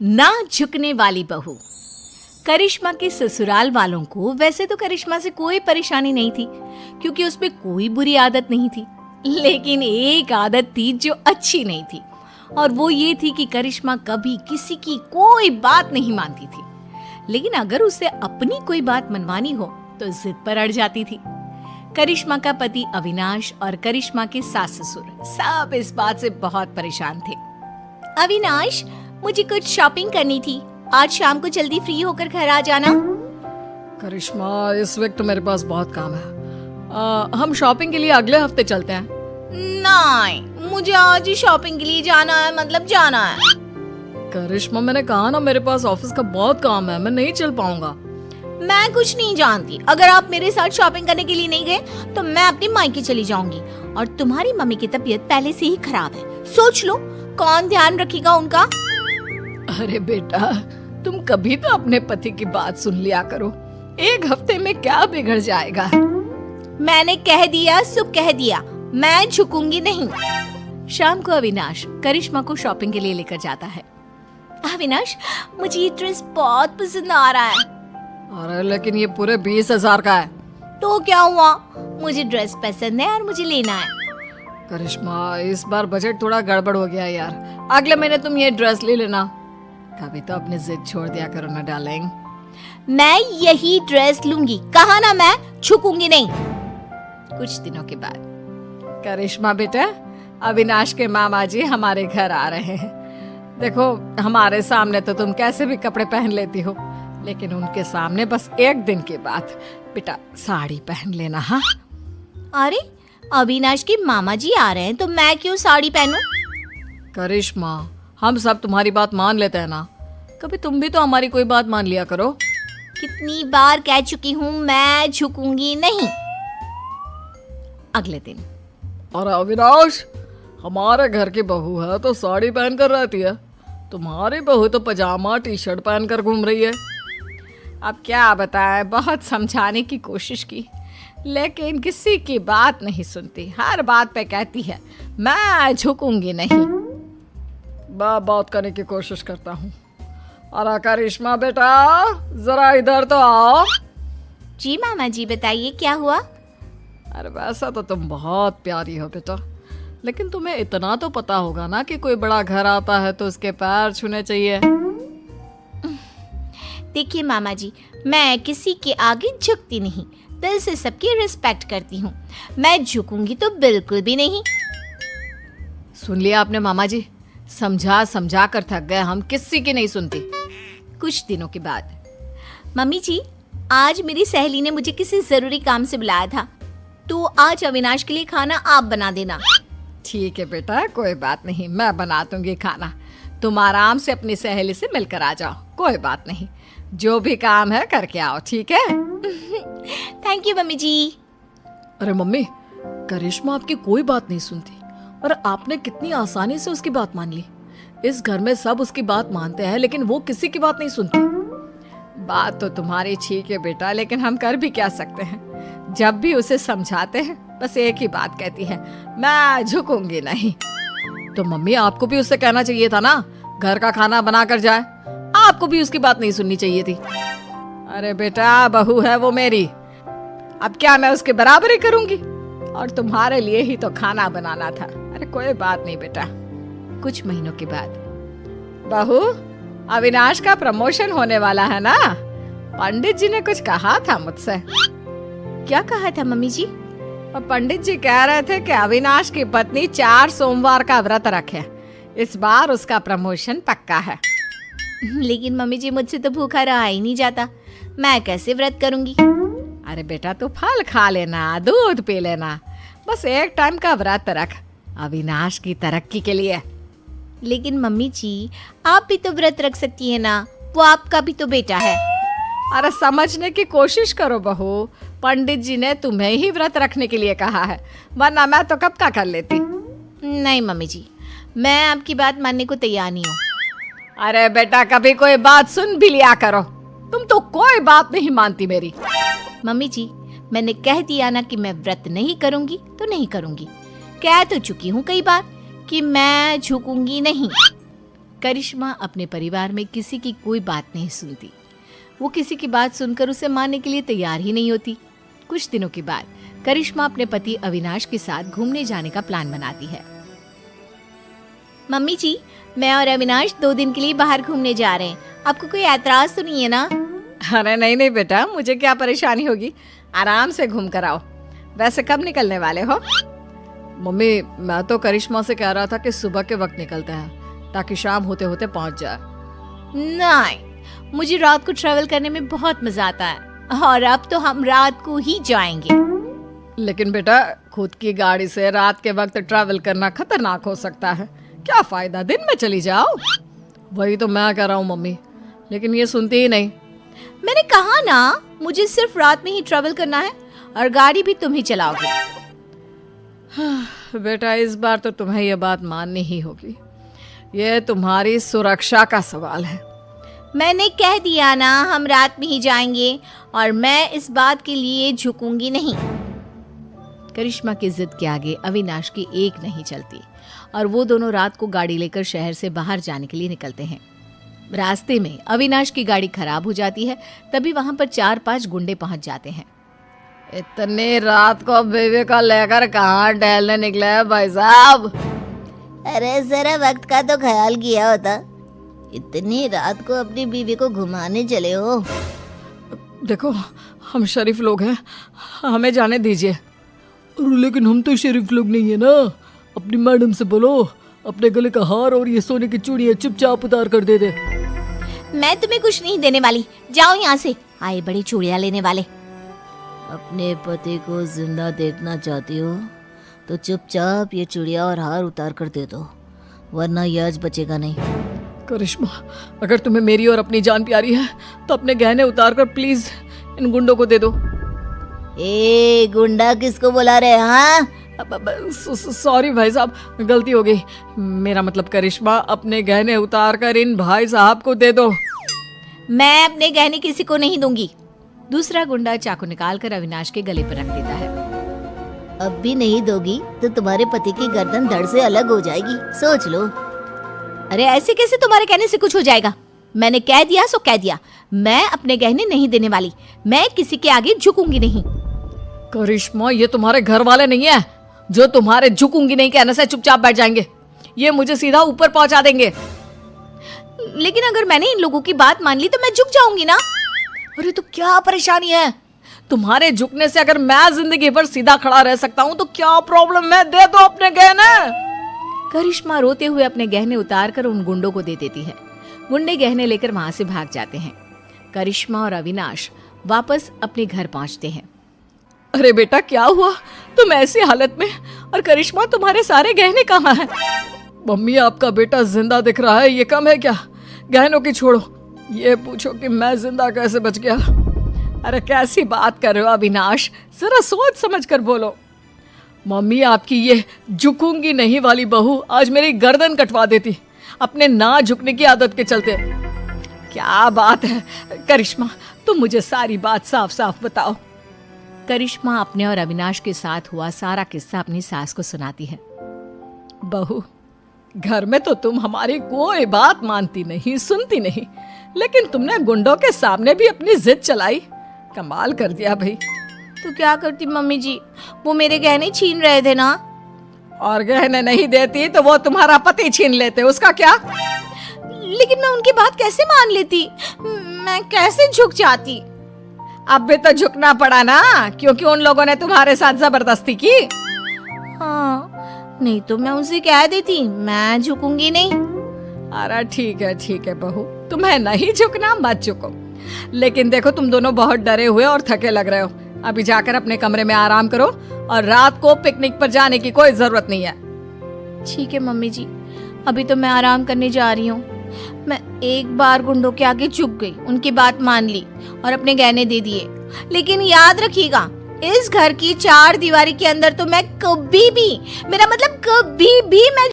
ना झुकने वाली बहू। करिश्मा के ससुराल वालों को वैसे तो करिश्मा से कोई परेशानी नहीं थी, क्योंकि उसमें कोई बुरी आदत नहीं थी। लेकिन एक आदत थी जो अच्छी नहीं थी, और वो ये थी कि करिश्मा कभी किसी की कोई बात नहीं मानती थी। लेकिन अगर उसे अपनी कोई बात मनवानी हो तो जिद पर अड़ जाती थी। करिश्मा का पति अविनाश और करिश्मा के सास ससुर सब इस बात से बहुत परेशान थे। अविनाश, मुझे कुछ शॉपिंग करनी थी, आज शाम को जल्दी फ्री होकर घर आ जाना। करिश्मा, इस वक्त तो मेरे पास बहुत काम है। हम शॉपिंग के लिए अगले हफ्ते चलते हैं। नहीं, मुझे आज ही शॉपिंग के लिए जाना है, मतलब जाना है। करिश्मा, मैंने कहा ना, मेरे पास ऑफिस का बहुत काम है, मैं नहीं चल पाऊंगा। मैं कुछ नहीं जानती, अगर आप मेरे साथ शॉपिंग करने के लिए नहीं गए तो मैं अपनी मायके चली जाऊंगी। और तुम्हारी मम्मी की तबीयत पहले से ही खराब है, सोच लो कौन ध्यान रखेगा उनका। अरे बेटा, तुम कभी तो अपने पति की बात सुन लिया करो। एक हफ्ते में क्या बिगड़ जाएगा। मैंने कह दिया सो कह दिया, मैं झुकूंगी नहीं। शाम को अविनाश करिश्मा को शॉपिंग के लिए लेकर जाता है। अविनाश, मुझे ये ड्रेस बहुत पसंद आ रहा है। अरे लेकिन ये पूरे 20,000 का है। तो क्या हुआ, मुझे ड्रेस पसंद है और मुझे लेना है। करिश्मा, इस बार बजट थोड़ा गड़बड़ हो गया यार, अगले महीने तुम ये ड्रेस ले लेना। कभी तो अपनी जिद छोड़ दिया करो ना डार्लिंग। मैं यही ड्रेस लूंगी, कहा ना, मैं झुकूंगी नहीं। कुछ दिनों के बाद, करिश्मा बेटा, अविनाश के मामा जी हमारे घर आ रहे हैं। देखो, हमारे सामने तो तुम कैसे भी कपड़े पहन लेती हो, लेकिन उनके सामने बस एक दिन के बाद बेटा साड़ी पहन लेना। हाँ? अरे, अविनाश के मामा जी आ रहे हैं तो मैं क्यों साड़ी पहनूं? करिश्मा, हम सब तुम्हारी बात मान लेते हैं ना, कभी तुम भी तो हमारी कोई बात मान लिया करो। कितनी बार कह चुकी हूँ, मैं झुकूंगी नहीं। अगले दिन, और अविनाश, हमारे घर की बहू है तो साड़ी पहन कर रहती है, तुम्हारी बहू तो पजामा टी शर्ट पहन कर घूम रही है। अब क्या बताएं, बहुत समझाने की कोशिश की, लेकिन किसी की बात नहीं सुनती। हर बात पे कहती है मैं झुकूंगी नहीं। बात करने की कोशिश करता हूँ। अरे करिश्मा बेटा, जरा इधर तो आओ। जी मामा जी, बताइए क्या हुआ? अरे वैसा तो तुम बहुत प्यारी हो बेटा, लेकिन तुम्हें इतना तो पता होगा ना कि कोई बड़ा घर आता है तो उसके पैर छूने चाहिए। देखिए मामा जी, मैं किसी के आगे झुकती नहीं, दिल से सबकी रिस्पेक्ट करती हूँ। मैं झुकूंगी तो बिल्कुल भी नहीं। सुन लिया आपने मामा जी, समझा समझा कर थक गए हम, किसी की नहीं सुनती। कुछ दिनों के बाद, मम्मी जी, आज मेरी सहेली ने मुझे किसी जरूरी काम से बुलाया था, तो आज अविनाश के लिए खाना आप बना देना। ठीक है बेटा, कोई बात नहीं, मैं बना दूंगी खाना। तुम आराम से अपनी सहेली से मिलकर आ जाओ, कोई बात नहीं, जो भी काम है करके आओ, ठीक है? थैंक यू मम्मी जी। अरे मम्मी, करिश्मा आपकी कोई बात नहीं सुनती, और आपने कितनी आसानी से उसकी बात मान ली। इस घर में सब उसकी बात मानते हैं, लेकिन वो किसी की बात नहीं सुनती। बात तो तुम्हारी ठीक है बेटा, लेकिन हम कर भी क्या सकते हैं। जब भी उसे समझाते हैं बस एक ही बात कहती है, मैं झुकूंगी नहीं। तो मम्मी, आपको भी उससे कहना चाहिए था ना, घर का खाना बना कर जाए। आपको भी उसकी बात नहीं सुननी चाहिए थी। अरे बेटा, बहू है वो मेरी, अब क्या मैं उसके बराबरी करूंगी? और तुम्हारे लिए ही तो खाना बनाना था। अरे कोई बात नहीं बेटा। कुछ महीनों के बाद, बहू, अविनाश का प्रमोशन होने वाला है ना, पंडित जी ने कुछ कहा था मुझसे। क्या कहा था मम्मी जी? और पंडित जी कह रहे थे कि अविनाश की पत्नी 4 सोमवार का व्रत रखे, इस बार उसका प्रमोशन पक्का है। लेकिन मम्मी जी, मुझसे तो भूखा रहा ही नहीं जाता, मैं कैसे व्रत करूंगी? अरे बेटा, तू फल खा लेना, दूध पी लेना, बस एक टाइम का व्रत रख, अविनाश की तरक्की के लिए। लेकिन मम्मी जी, आप भी तो व्रत रख सकती है ना, वो आपका भी तो बेटा है। अरे समझने की कोशिश करो बहू, पंडित जी ने तुम्हें ही व्रत रखने के लिए कहा है, वरना मैं तो कब का कर लेती। नहीं मम्मी जी, मैं आपकी बात मानने को तैयार नहीं हूँ। अरे बेटा, कभी कोई बात सुन भी लिया करो, तुम तो कोई बात नहीं मानती मेरी। मम्मी जी, मैंने कह दिया ना कि मैं व्रत नहीं करूंगी तो नहीं करूंगी। कह तो चुकी हूँ कई बार कि मैं झुकूंगी नहीं। करिश्मा अपने परिवार में किसी की कोई बात नहीं सुनती। वो किसी की बात सुनकर उसे मानने के लिए तैयार ही नहीं होती। कुछ दिनों के बाद करिश्मा अपने पति अविनाश के साथ घूमने जाने का प्लान बनाती है। मम्मी जी, मैं और अविनाश 2 दिन के लिए बाहर घूमने जा रहे हैं। आपको कोई ऐतराज तो नहीं है ना? अरे नहीं नहीं बेटा, मुझे क्या परेशानी होगी, आराम से घूम कर आओ। वैसे कब निकलने वाले हो? मम्मी, मैं तो करिश्मा से कह रहा था कि सुबह के वक्त निकलते हैं ताकि शाम होते होते पहुंच जाए। नहीं, मुझे रात को ट्रैवल करने में बहुत मजा आता है और अब तो हम रात को ही जाएंगे। लेकिन बेटा, खुद की गाड़ी से रात के वक्त ट्रैवल करना खतरनाक हो सकता है। क्या फायदा, दिन में चली जाओ। वही तो मैं कह रहा हूँ मम्मी, लेकिन ये सुनती ही नहीं। मैंने कहा ना, मुझे सिर्फ रात में ही ट्रैवल करना है और गाड़ी भी तुम ही चलाओगे। बेटा, इस बार तो तुम्हें यह बात माननी ही होगी। ये तुम्हारी सुरक्षा का सवाल है। मैंने कह दिया ना, हम रात में ही जाएंगे और मैं इस बात के लिए झुकूंगी नहीं। करिश्मा की जिद के आगे अविनाश की एक नहीं चलती और वो दोनों रात को गाड़ी लेकर शहर से बाहर जाने के लिए निकलते हैं। रास्ते में अविनाश की गाड़ी खराब हो जाती है। तभी वहां पर 4-5 गुंडे पहुंच जाते हैं। इतनी रात को बेबी को लेकर कहाँ टहलने निकले हैं भाई साहब? अरे जरा वक्त का तो ख्याल किया होता। इतनी रात को अपनी बीवी को घुमाने चले हो? देखो, हम शरीफ लोग हैं, हमें जाने दीजिए। लेकिन हम तो शरीफ लोग नहीं है ना। अपनी मैडम से बोलो अपने गले का हार और ये सोने की चूड़ियां चुपचाप उतार कर दे दे। मैं तुम्हें कुछ नहीं देने वाली, जाओ यहाँ से। आए बड़ी चूड़ियां लेने वाले। अपने पति को जिंदा देखना चाहती हो तो चुपचाप ये चूड़ियां और हार उतार कर दे दो, वरना ये आज बचेगा नहीं। करिश्मा, अगर तुम्हें मेरी और अपनी जान प्यारी है तो अपने गहने उतार कर प्लीज इन गुंडों को दे दो। ए गुंडा किसको बुला रहे हैं? हाँ, सॉरी भाई साहब, गलती हो गई। मेरा मतलब करिश्मा, अपने गहने उतार कर इन भाई साहब को दे दो। मैं अपने गहने किसी को नहीं दूंगी। दूसरा गुंडा चाकू निकालकर अविनाश के गले पर रख देता है। अब भी नहीं दोगी तो तुम्हारे पति की गर्दन धड़ से अलग हो जाएगी, सोच लो। अरे ऐसे कैसे तुम्हारे कहने से कुछ हो जाएगा? मैंने कह दिया सो कह दिया। मैं अपने गहने नहीं देने वाली। मैं किसी के आगे झुकूंगी नहीं। करिश्मा, ये तुम्हारे घर वाले नहीं है जो तुम्हारे झुकूंगी नहीं कहने से चुपचाप बैठ जाएंगे। ये मुझे सीधा ऊपर पहुंचा देंगे। लेकिन अगर मैंने इन लोगों की बात मान ली तो मैं झुक जाऊंगी ना। अरे तो क्या परेशानी है? तुम्हारे झुकने से अगर मैं जिंदगी भर सीधा खड़ा रह सकता हूँ तो क्या प्रॉब्लम है? दे दो अपने गहने। करिश्मा रोते हुए अपने गहने उतार कर उन गुंडों को दे देती है। गुंडे गहने लेकर वहां से भाग जाते हैं। करिश्मा और अविनाश वापस अपने घर पहुंचते हैं। अरे बेटा, क्या हुआ? तुम ऐसी हालत में, और करिश्मा तुम्हारे सारे गहने कहाँ हैं? मम्मी, आपका बेटा जिंदा दिख रहा है, ये कम है क्या? गहनों की छोड़ो, ये पूछो कि मैं जिंदा कैसे बच गया। अरे कैसी बात कर रहे हो अविनाश, जरा सोच समझ कर बोलो। मम्मी, आपकी ये झुकूंगी नहीं वाली बहू आज मेरी गर्दन कटवा देती अपने ना झुकने की आदत के चलते। क्या बात है करिश्मा, तुम मुझे सारी बात साफ साफ बताओ। करिश्मा अपने और अविनाश के साथ हुआ सारा किस्सा अपनी सास को सुनाती है। बहू, घर में तो तुम हमारी कोई बात मानती नहीं, सुनती नहीं, लेकिन तुमने गुंडों के सामने भी अपनी जिद चलाई। कमाल कर दिया भाई। तो क्या करती मम्मी जी, वो मेरे गहने छीन रहे थे ना। और गहने नहीं देती तो वो तुम्हारा पति छीन लेते, उसका क्या? लेकिन मैं उनकी बात कैसे मान लेती? मैं कैसे झुक जाती? अब भी तो झुकना पड़ा ना, क्योंकि उन लोगों ने तुम्हारे साथ जबरदस्ती की। हाँ, नहीं तो मैं उनसे कह देती मैं झुकूंगी नहीं। अरे ठीक है बहू, तुम्हें नहीं झुकना मत झुको। लेकिन देखो, तुम दोनों बहुत डरे हुए और थके लग रहे हो। अभी जाकर अपने कमरे में आराम करो और रात को पिकनिक पर जाने की कोई जरूरत नहीं है। ठीक है मम्मी जी, अभी तो मैं आराम करने जा रही हूँ। मैं एक बार गुंडों के आगे झुक गई, उनकी बात मान ली और अपने गहने दे दिए। लेकिन याद रखिएगा, इस घर की 4 दीवारी के अंदर तो मैं कभी भी, मेरा मतलब कभी भी मैं